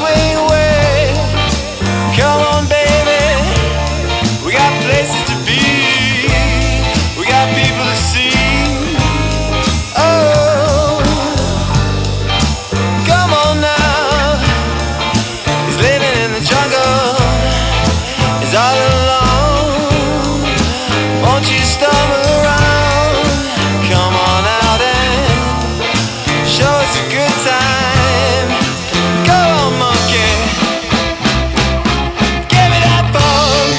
swing away. Come on, baby. We got places to be. We got people to see. Oh, come on now. He's living in the jungle. He's all alone. Won't you stumble around? Come on out and show us a good time. Go on, monkey. Give me that bug.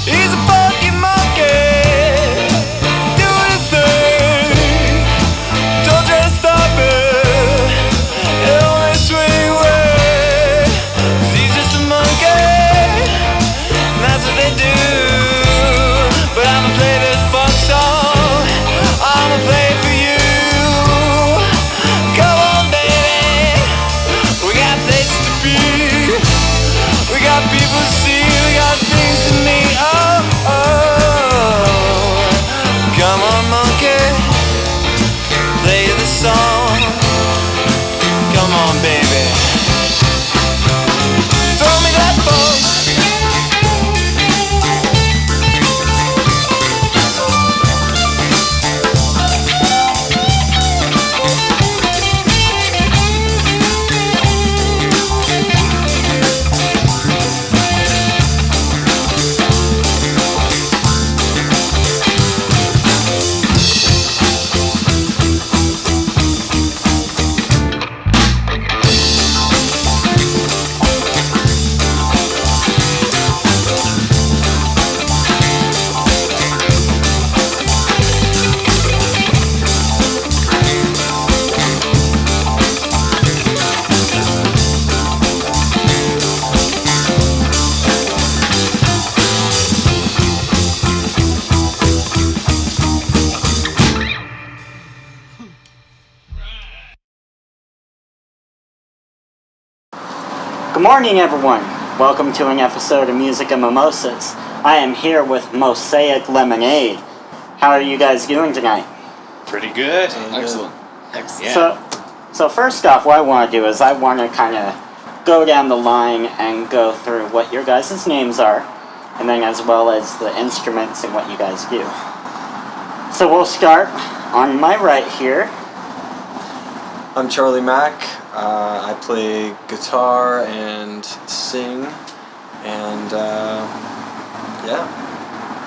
He's a funky monkey, doing his thing. Don't try to stop it, it only swing away. 'Cause he's just a monkey, and that's what they do. But I'ma play this funk song, I'ma play it for you. Go on, baby, we got places to be. We got people to see, we got things to meet. Oh, oh. Come on, monkey, play the song. Come on, baby, throw me that phone. Good morning, everyone. Welcome to an episode of Music and Mimosas. I am here with Mosaic Lemonade. How are you guys doing tonight? Pretty good. Excellent. Yeah. So first off, what I want to do is I want to kind of go down the line and go through what your guys' names are, and then as well as the instruments and what you guys do. So we'll start on my right here. I'm Charlie Mack. I play guitar and sing, and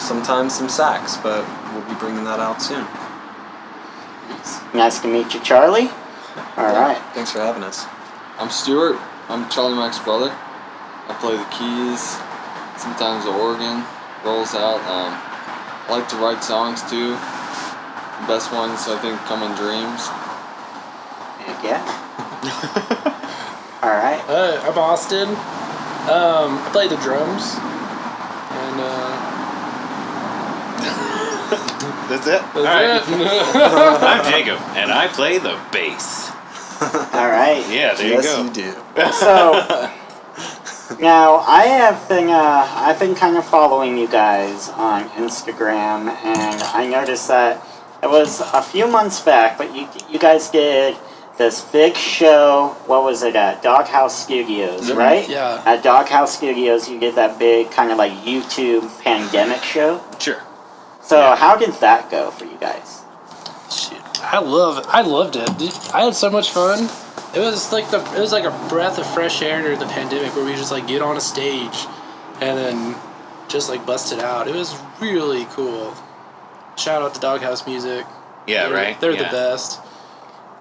sometimes some sax, but we'll be bringing that out soon. Nice to meet you, Charlie. All right. Thanks for having us. I'm Stuart. I'm Charlie Mack's brother. I play the keys, sometimes the organ, rolls out. I like to write songs too. The best ones, I think, come in dreams. Heck yeah. All right. I'm Austin. I play the drums. And, That's it? that's Alright. it. I'm Jacob, and I play the bass. All right. Yeah, there Yes, you go. you do. So now I've been kind of following you guys on Instagram, and I noticed that it was a few months back, but you guys did this big show. What was it at Doghouse Studios, right? Yeah. At Doghouse Studios, you did that big kind of like YouTube pandemic show. Sure. So how did that go for you guys? I loved it. I had so much fun. It was like a breath of fresh air during the pandemic where we just like get on a stage and then just like bust it out. It was really cool. shout out to Doghouse Music. Yeah, They're yeah. the best.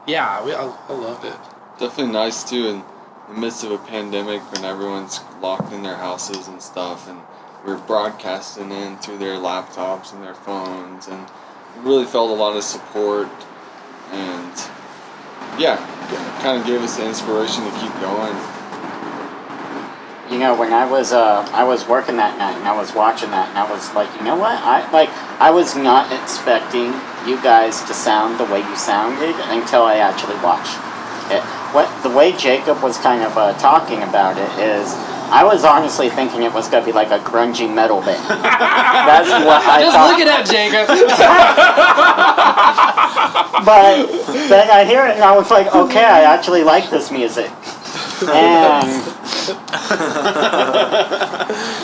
Yeah, I loved it. Definitely nice too in the midst of a pandemic when everyone's locked in their houses and stuff, and we're broadcasting in through their laptops and their phones, and it really felt a lot of support, and yeah, kind of gave us the inspiration to keep going. You know, when I was working that night and I was watching that and I was like, you know what? I was not expecting you guys to sound the way you sounded until I actually watched it. The way Jacob was kind of talking about it is, I was honestly thinking it was gonna be like a grungy metal band. That's what I Just thought. looking at Jacob. But then I hear it and I was like, okay, I actually like this music. And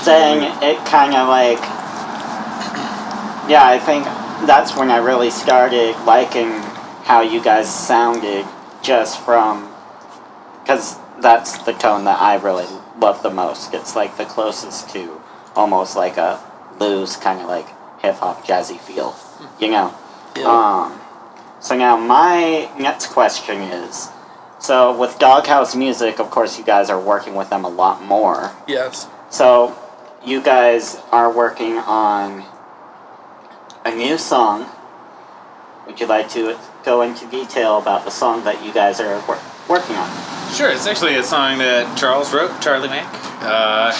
then it kind of like, yeah, I think that's when I really started liking how you guys sounded, just from, because that's the tone that I really love the most. It's like the closest to almost like a blues kind of like hip hop jazzy feel, you know. Yeah. So now my next question is, so with Doghouse Music, of course, you guys are working with them a lot more. Yes. So you guys are working on a new song. Would you like to go into detail about the song that you guys are working on? Sure, it's actually a song that Charles wrote, Charlie Mack.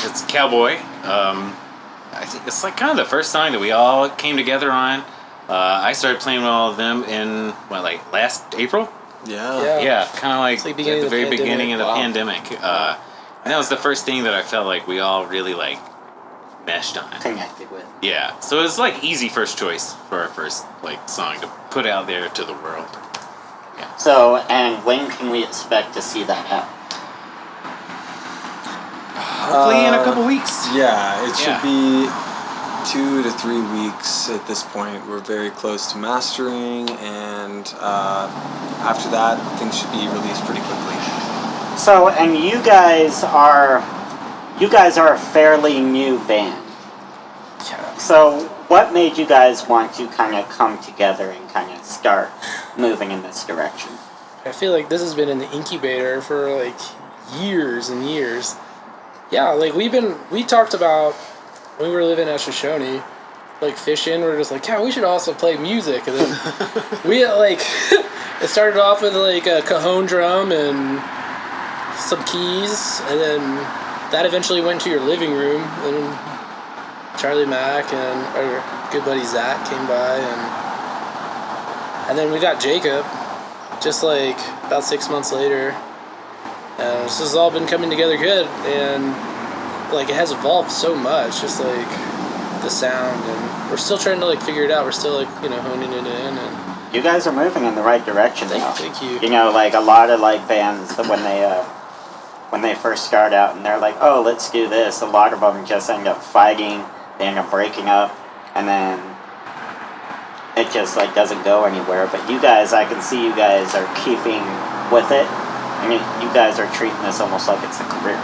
It's Cowboy. I think it's like kind of the first song that we all came together on. I started playing with all of them in, last April? Yeah. Yeah, kind of like like at beginning the of the very beginning of the Wow. pandemic. And that was the first thing that I felt like we all really, meshed on. Connected with. Yeah, so it was, easy first choice for our first, song to put out there to the world. So, and when can we expect to see that out? Hopefully in a couple weeks. Yeah, it should Yeah. be 2 to 3 weeks at this point. We're very close to mastering, and after that, things should be released pretty quickly. So, and you guys are a fairly new band. Yeah. So, what made you guys want to kind of come together and kind of start moving in this direction? I feel like this has been in the incubator for years and years. Yeah, we talked about when we were living at Shoshone, fishing. We were just like, yeah, we should also play music. And then we it started off with a cajon drum and some keys, and then that eventually went to your living room. And Charlie Mack and our good buddy Zach came by, and then we got Jacob just about 6 months later, and this has all been coming together good, and it has evolved so much, just the sound, and we're still trying to figure it out. We're still honing it in, and You guys are moving in the right direction now. thank you. You know, a lot of bands that when they first start out and they're like, oh, let's do this, a lot of them just end up fighting, they end up breaking up, and then it just doesn't go anywhere. But you guys, I can see you guys are keeping with it. I mean, you guys are treating this almost like it's a career.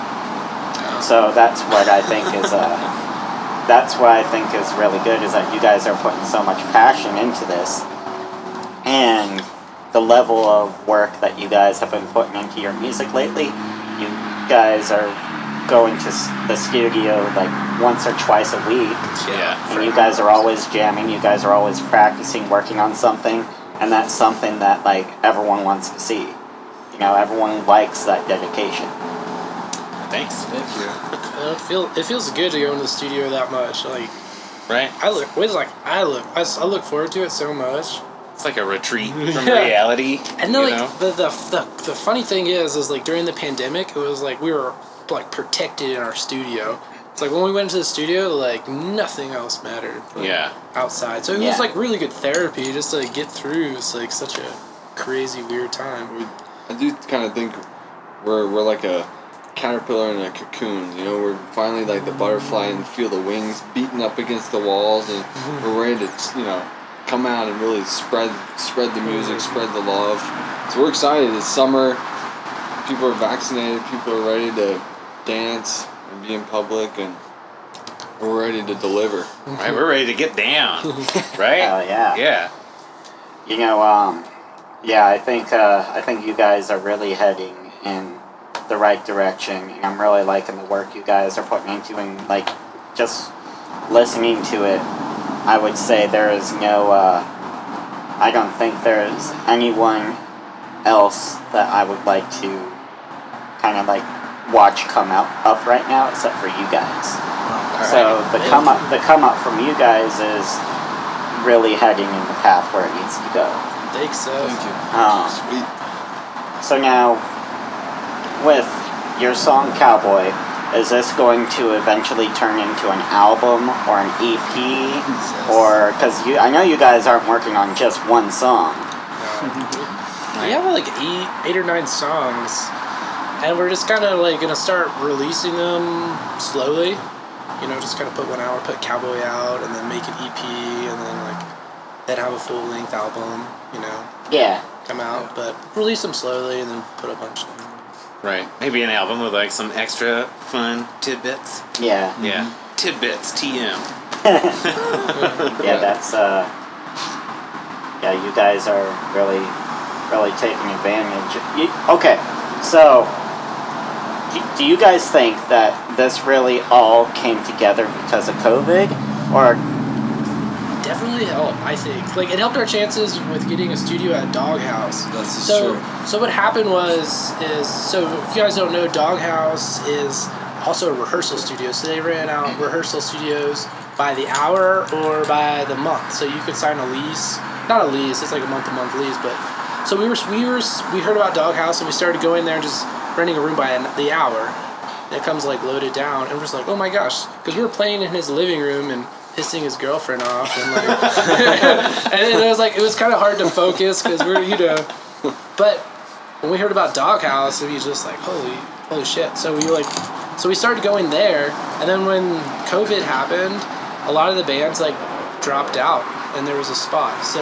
So that's what I think is really good, is that you guys are putting so much passion into this, and the level of work that you guys have been putting into your music lately. You guys are going to the studio once or twice a week, Yeah. and you guys are always jamming. You guys are always practicing, working on something, and that's something that everyone wants to see. You know, everyone likes that dedication. Thanks. Thank you. It feels good to go into the studio that much. Right? I look forward to it so much. It's like a retreat from reality. And then you know? the funny thing is during the pandemic, it was we were protected in our studio. It's when we went into the studio, nothing else mattered. Yeah. Outside, so it was really good therapy just to get through. It's such a crazy weird time. I do kind of think we're like a caterpillar in a cocoon. You know, we're finally the butterfly and feel the wings beating up against the walls, and we're ready to come out and really spread the music, spread the love. So we're excited. It's summer. People are vaccinated. People are ready to dance and be in public, and We're ready to deliver. Right, we're ready to get down. Right? Oh yeah. Yeah. You know, yeah, I think you guys are really heading in the right direction, and I'm really liking the work you guys are putting into, and like just listening to it, I would say there is no, I don't think there's anyone else that I would like to kind of like watch come up right now except for you guys. So the come up from you guys is really heading in the path where it needs to go. Thanks, so. Thank you. Sweet. So now, with your song Cowboy, is this going to eventually turn into an album or an EP? Or, because I know you guys aren't working on just one song. We have like eight or 9 songs, and we're just kind of like gonna start releasing them slowly. You know, just kind of put one out, put Cowboy out, and then make an EP, and then like then have a full length album. You know, Yeah. come out, but release them slowly, and then put a bunch of them. Right. Maybe an album with like some extra fun tidbits. Yeah. Yeah. Tidbits, TM. Yeah, that's, yeah, you guys are really taking advantage. Okay, so, do you guys think that this really all came together because of COVID? Or, Definitely helped, I think. Like, it helped our chances with getting a studio at Doghouse. That's So, true. so what happened so if you guys don't know, Doghouse is also a rehearsal studio. So they ran out rehearsal studios by the hour or by the month. So you could sign a lease. Not a lease, it's like a month-to-month lease, but so we heard about Doghouse and we started going there and just renting a room by the hour. And it comes like loaded down and we're just like, oh my gosh, because we were playing in his living room and pissing his girlfriend off and like and it was kind of hard to focus because we're but when we heard about Doghouse, we was just like holy shit. So we started going there, and then when COVID happened, a lot of the bands like dropped out and there was a spot, so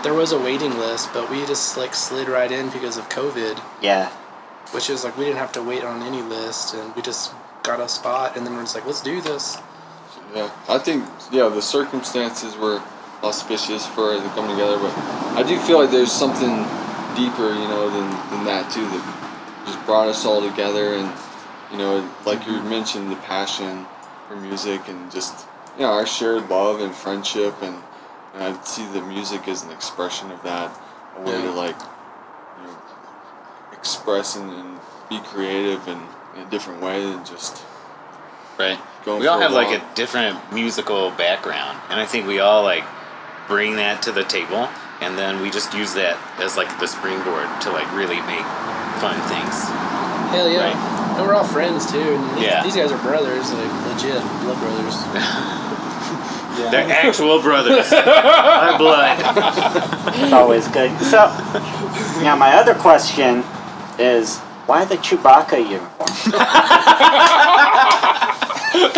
there was a waiting list, but we just like slid right in because of COVID, yeah. which is like we didn't have to wait on any list, and we just got a spot, and then we're just like, let's do this. Yeah, I think the circumstances were auspicious for it to come together, but I do feel like there's something deeper, than that too, that just brought us all together, and like you mentioned, the passion for music and just our shared love and friendship, and I see the music as an expression of that, a way to like express and be creative in a different way than just Right. going We all for have like walk. a different musical background, and I think we all like bring that to the table, and then we just use that as like the springboard to like really make fun things. Hell yeah. Right. And we're all friends too, and these guys are brothers, like legit blood brothers. They're actual brothers. Our blood. It's always good. So, now my other question is, why the Chewbacca uniform?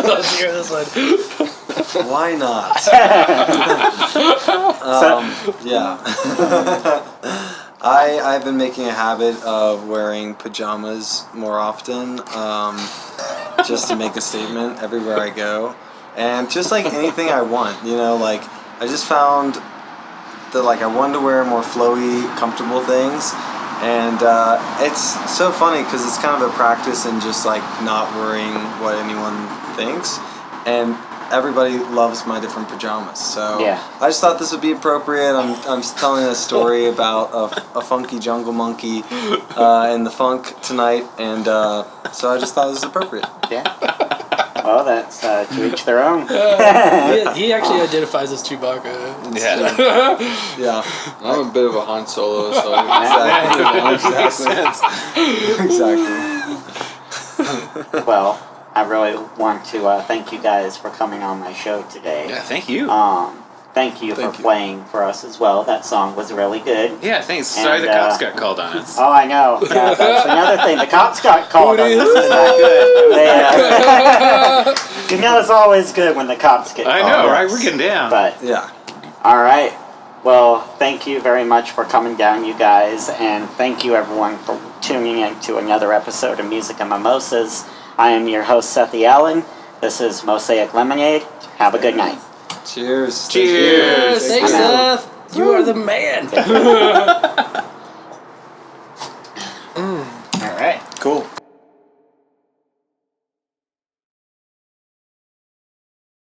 Let's hear this one. Why not? Yeah. I've been making a habit of wearing pajamas more often, just to make a statement everywhere I go. And just like anything I want, like I just found that like I wanted to wear more flowy, comfortable things. And it's so funny because it's kind of a practice in just like not worrying what anyone thinks. And everybody loves my different pajamas. So Yeah. I just thought this would be appropriate. I'm telling a story about a funky jungle monkey in the funk tonight. And so I just thought this was appropriate. Yeah. Well, that's to each their own. He actually identifies as Chewbacca. Yeah. Yeah. I'm a bit of a Han Solo, so Exactly. Well, I really want to thank you guys for coming on my show today. Yeah, thank you. Thank you for playing for us as well. That song was really good. Yeah, thanks. Sorry the cops got called on us. Oh, I know. Yeah, that's another thing. The cops got called on us. It's not good. You know, it's always good when the cops get called I know, on right? us. We're getting down. But, Yeah. all right. Well, thank you very much for coming down, you guys. And thank you, everyone, for tuning in to another episode of Music and Mimosas. I am your host, Sethy Allen. This is Mosaic Lemonade. Have a good night. Cheers. Cheers. Thanks, I'm out. Seth. You are the man. All right. Cool.